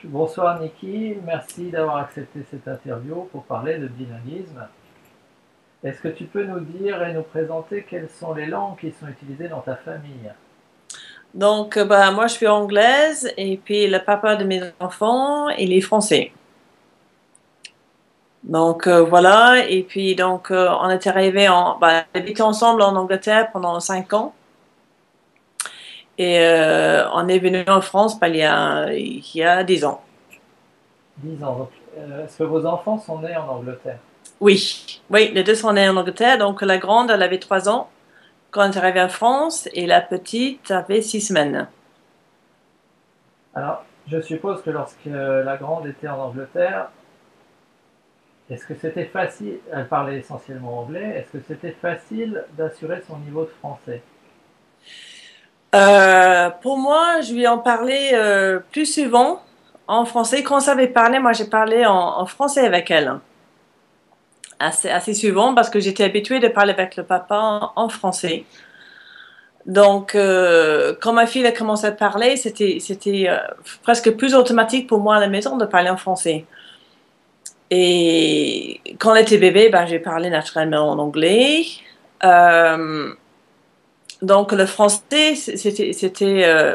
Bonsoir Niki, merci d'avoir accepté cette interview pour parler de bilinguisme. Est-ce que tu peux nous dire et nous présenter quelles sont les langues qui sont utilisées dans ta famille? Bah, moi, je suis anglaise et puis le papa de mes enfants, il est français. Voilà. Et puis, on est arrivé on habitait ensemble en Angleterre pendant 5 ans. Et on est venu en France il y a 10 ans. 10 ans. Donc, est-ce que vos enfants sont nés en Angleterre? Oui, oui, les deux sont nés en Angleterre. Donc, la grande, elle avait 3 ans quand on est arrivé en France et la petite avait 6 semaines. Alors, je suppose que lorsque la grande était en Angleterre, est-ce que c'était facile, elle parlait essentiellement anglais, est-ce que c'était facile d'assurer son niveau de français? Pour moi, je lui en parlais plus souvent en français. Quand on savait parler, moi, j'ai parlé en français avec elle. Assez souvent parce que j'étais habituée de parler avec le papa en français. Quand ma fille a commencé à parler, c'était presque plus automatique pour moi à la maison de parler en français. Et quand elle était bébé, ben, j'ai parlé naturellement en anglais. Euh, donc le français,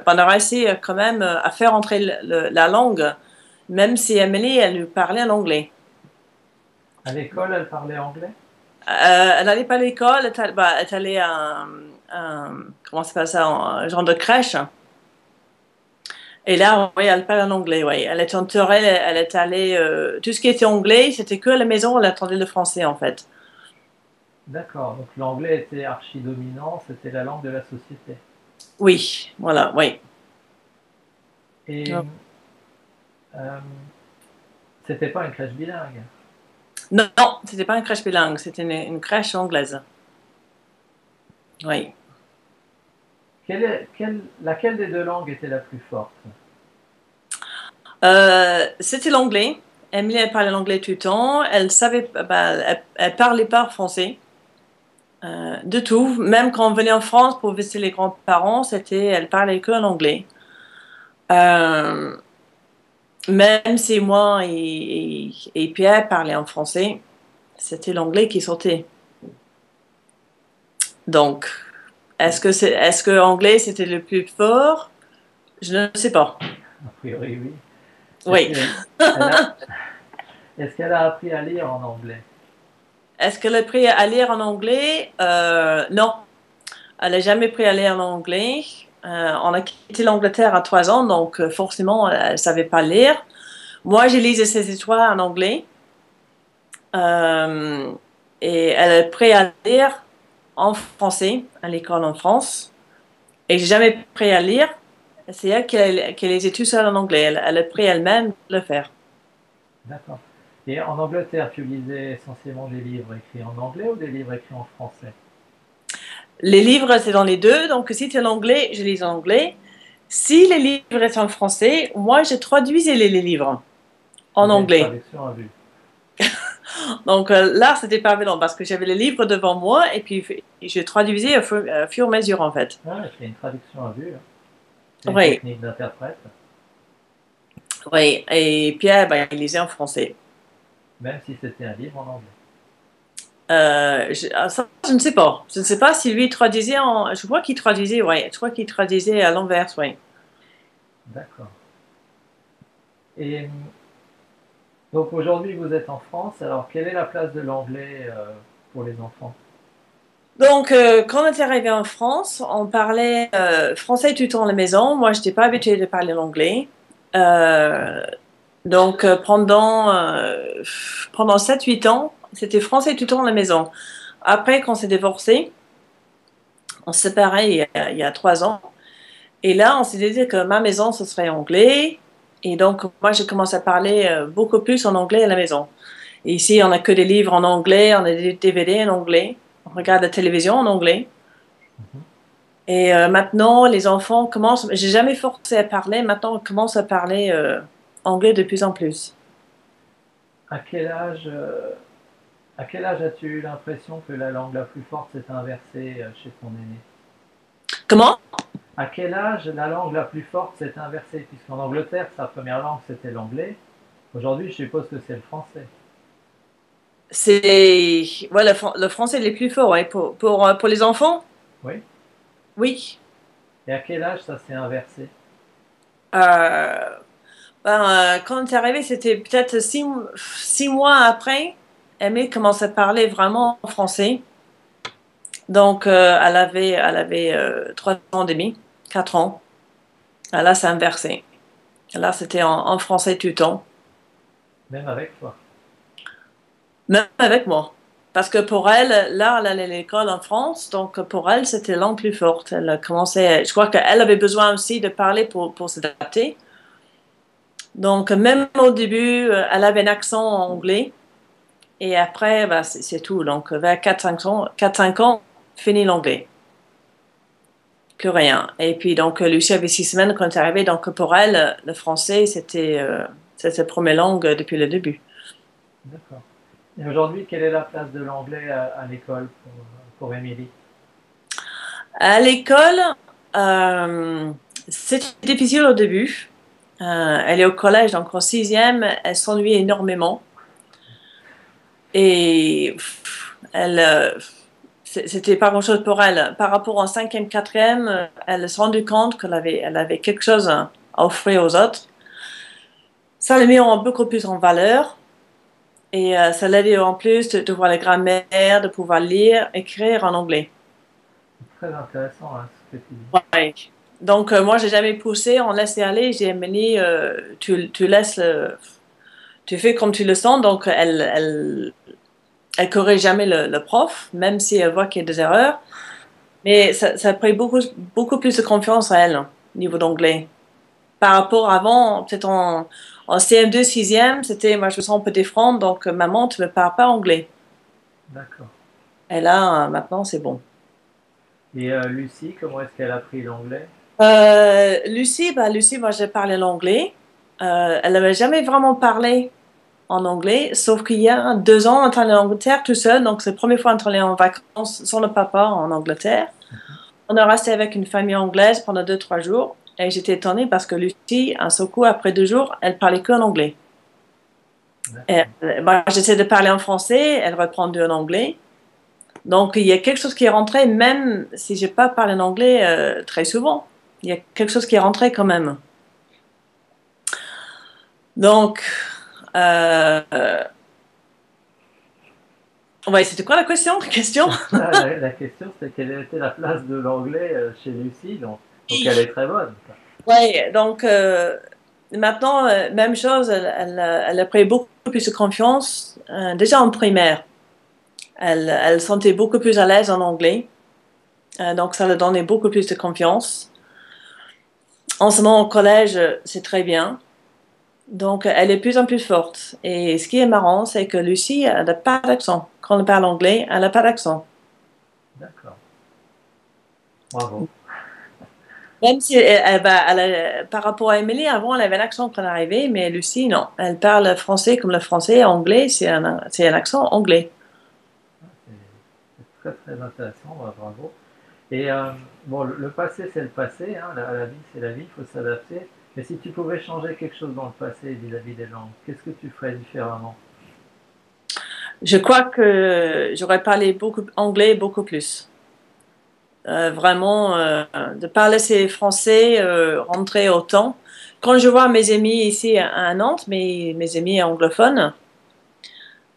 on a réussi quand même à faire entrer la langue, même si Emily, elle lui parlait en anglais. À l'école, elle parlait anglais? Elle n'allait pas à l'école, elle est allée à comment ça s'appelle ça, un genre de crèche. Et là, oui, elle parle en anglais, oui. Elle est entourée, elle est allée, tout ce qui était anglais, c'était que à la maison, elle attendait le français, en fait. D'accord, donc l'anglais était archi-dominant, c'était la langue de la société. Oui, voilà, oui. Et euh, c'était pas une crèche bilingue. Non, non, c'était pas une crèche bilingue, c'était une crèche anglaise. Oui. Laquelle des deux langues était la plus forte? C'était l'anglais. Emily, elle parlait l'anglais tout le temps. Elle savait, bah, elle parlait pas français. De tout. Même quand on venait en France pour visiter les grands-parents, elle parlait que en anglais. Euh, Même si moi et Pierre parlaient en français, c'était l'anglais qui sortait. Donc, est-ce que anglais c'était le plus fort? Je ne sais pas. A priori, oui. Est-ce Oui. que elle a, est-ce qu'elle a appris à lire en anglais? Est-ce qu'elle a appris à lire en anglais? Non, elle n'a jamais appris à lire en anglais. On a quitté l'Angleterre à 3 ans, donc forcément, elle ne savait pas lire. Moi, j'ai lisé ses histoires en anglais. Euh, et elle a appris à lire en français à l'école en France. Et j'ai jamais appris à lire. C'est elle qui lisait tout seul en anglais. Elle a appris elle-même de le faire. D'accord. Et en Angleterre, tu lisais essentiellement des livres écrits en anglais ou des livres écrits en français? Les livres, c'est dans les deux. Donc, si c'est en anglais, je lis en anglais. Si les livres sont en français, moi, je traduisais les livres Tu en faisais une anglais. traduction à vue. Là, c'était pas évident parce que j'avais les livres devant moi et puis je traduisais au fur et à mesure, en fait. Ah, c'est une traduction à vue, hein. C'est une Oui, technique d'interprète, oui. Et Pierre, ben, il lisait en français. même si c'était un livre en anglais. Ça, je ne sais pas. Je ne sais pas si lui traduisait en. Je crois qu'il traduisait, oui. Je crois qu'il traduisait à l'envers, oui. D'accord. Et donc aujourd'hui, vous êtes en France. Alors, quelle est la place de l'anglais pour les enfants? Quand on est arrivé en France, on parlait français tout le temps à la maison. Moi, je n'étais pas habituée de parler l'anglais. Euh, pendant 7 8 ans, c'était français tout le temps à la maison. Après, quand on s'est divorcé, on s'est séparés il y a 3 ans. Et là, on s'est dit que ma maison, ce serait anglais. Et donc, moi, j'ai commencé à parler beaucoup plus en anglais à la maison. Et ici, on n'a que des livres en anglais, on a des DVD en anglais, on regarde la télévision en anglais. Mhm. Et maintenant, les enfants commencent, j'ai jamais forcé à parler, maintenant, ils commencent à parler anglais de plus en plus. À quel âge, euh, à quel âge as-tu eu l'impression que la langue la plus forte s'est inversée chez ton aîné? Comment? À quel âge la langue la plus forte s'est inversée? Puisqu'en Angleterre, sa première langue, c'était l'anglais. Aujourd'hui, je suppose que c'est le français. C'est voilà, le français est le plus fort, ouais, pour les enfants, Oui. oui. Et à quel âge ça s'est inversé? Euh, quand c'est arrivé, c'était peut-être 6 mois après. Emily commençait à parler vraiment en français. Donc, elle avait 3 ans et demi, 4 ans. Et là, c'est inversé. Là, c'était en français tout le temps, Même avec toi. même avec moi. Parce que pour elle, là, elle allait à l'école en France, donc pour elle, c'était la langue plus forte. Elle commençait, je crois qu'elle avait besoin aussi de parler pour s'adapter. Donc, même au début, elle avait un accent anglais. Et après, bah, c'est tout. Donc, vers 4-5 ans, 4-5 ans, fini l'anglais. Plus rien. Et puis, donc, Lucie avait 6 semaines quand elle est arrivée. Donc, pour elle, le français, c'était sa première langue depuis le début. D'accord. Et aujourd'hui, quelle est la place de l'anglais à l'école pour Émilie? À l'école, euh, c'était difficile au début. Elle est au collège, donc en sixième, elle s'ennuie énormément. Et c'était pas grand-chose pour elle. Par rapport en cinquième, quatrième, elle s'est rendue compte qu'elle avait quelque chose à offrir aux autres. Ça l'a mis beaucoup plus en valeur et ça l'aidait en plus de voir la grammaire, de pouvoir lire, écrire en anglais. Très intéressant hein, ce que tu dis. Ouais. Donc moi, j'ai jamais poussé, on laissait aller. J'ai amené, tu laisses, tu fais comme tu le sens. Donc elle corrige jamais le prof, même si elle voit qu'il y a des erreurs. Mais ça a pris beaucoup plus de confiance à elle, au niveau d'anglais. Par rapport à avant, peut-être en CM2, 6e, c'était, moi, je me sens un peu défrante, donc maman, tu ne me parles pas anglais. D'accord. Et là, maintenant, c'est bon. Et Lucie, comment est-ce qu'elle a appris l'anglais? Lucie, moi, j'ai parlé l'anglais. Elle n'avait jamais vraiment parlé en anglais, sauf qu'il y a 2 ans, on est allé en Angleterre tout seul, donc c'est la première fois qu'on est allé en vacances sans le papa en Angleterre. On est resté avec une famille anglaise pendant 2, 3 jours. Et j'étais étonnée parce que Lucie, un seul coup, après 2 jours, elle parlait qu'en anglais. Et, D'accord. moi, j'essaie de parler en français, elle répondait en anglais. Donc, il y a quelque chose qui est rentré, même si je n'ai pas parlé en anglais très souvent. Il y a quelque chose qui est rentré quand même. Donc, euh, ouais, c'était quoi la question? La question, c'était quelle était la place de l'anglais chez Lucie, donc elle est très bonne. Ouais, donc maintenant, même chose, elle a pris beaucoup plus de confiance, déjà en primaire. Elle se sentait beaucoup plus à l'aise en anglais, donc ça lui donnait beaucoup plus de confiance. En ce moment, au collège, c'est très bien. Donc, elle est de plus en plus forte. Et ce qui est marrant, c'est que Lucie, elle n'a pas d'accent. Quand on parle anglais, elle n'a pas d'accent. D'accord. Bravo. Même si par rapport à Emily, avant, elle avait l'accent quand elle arrivait, mais Lucie, non. Elle parle français comme le français, anglais, c'est un accent anglais. C'est très très intéressant, bravo. Et bon, le passé c'est le passé, hein, la vie c'est la vie, il faut s'adapter. Mais si tu pouvais changer quelque chose dans le passé vis-à-vis des langues, qu'est-ce que tu ferais différemment? Je crois que j'aurais parlé beaucoup anglais beaucoup plus. Vraiment, de pas laisser français rentrer autant. Quand je vois mes amis ici à Nantes, mes amis anglophones,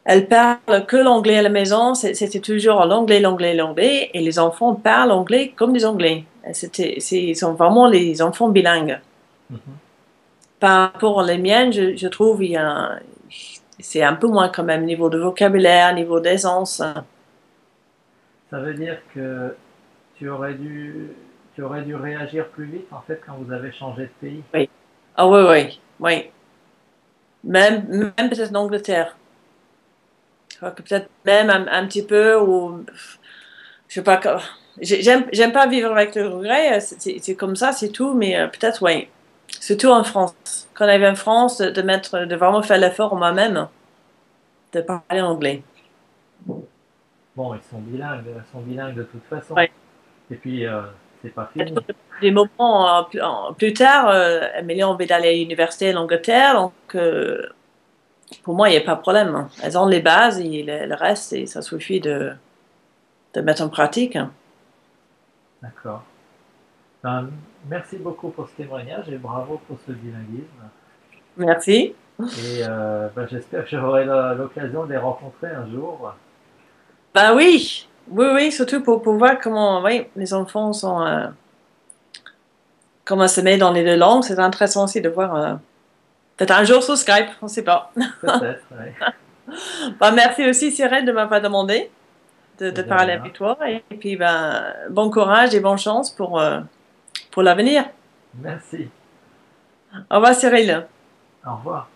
elles parlent que l'anglais à la maison. C'était toujours l'anglais, l'anglais, l'anglais. Et les enfants parlent anglais comme des anglais. Ils sont vraiment les enfants bilingues. Mhm. Par rapport aux miennes, je trouve c'est un peu moins quand même, niveau de vocabulaire, niveau d'aisance. Ça veut dire que tu aurais dû, tu aurais dû réagir plus vite en fait quand vous avez changé de pays. Oui. Ah oui, oui, oui. Même peut-être en Angleterre. Je crois que peut-être même un petit peu, ou je sais pas, j'aime pas vivre avec le regret, c'est comme ça, c'est tout, mais peut-être, oui. Surtout en France. Quand on arrive en France, de vraiment faire l'effort moi-même, de parler anglais. Bon, ils sont bilingues de toute façon. Oui, Et puis c'est pas fini. Des moments plus tard, Amélie a envie d'aller à l'université en Angleterre, donc pour moi, il n'y a pas de problème. Elles ont les bases et le reste, et ça suffit de mettre en pratique. D'accord. Ben, merci beaucoup pour ce témoignage et bravo pour ce bilinguisme. Merci. Et ben, j'espère que j'aurai l'occasion de les rencontrer un jour. Bah oui, oui, oui, surtout pour voir comment oui, les enfants sont, comment se mettent dans les deux langues. C'est intéressant aussi de voir, peut-être un jour sur Skype, on ne sait pas. Peut-être, oui. Bah, merci aussi, Cyril, de m'avoir demandé de De parler rien. avec toi. Et puis, ben, bon courage et bonne chance pour l'avenir. Merci. Au revoir, Cyril. Au revoir.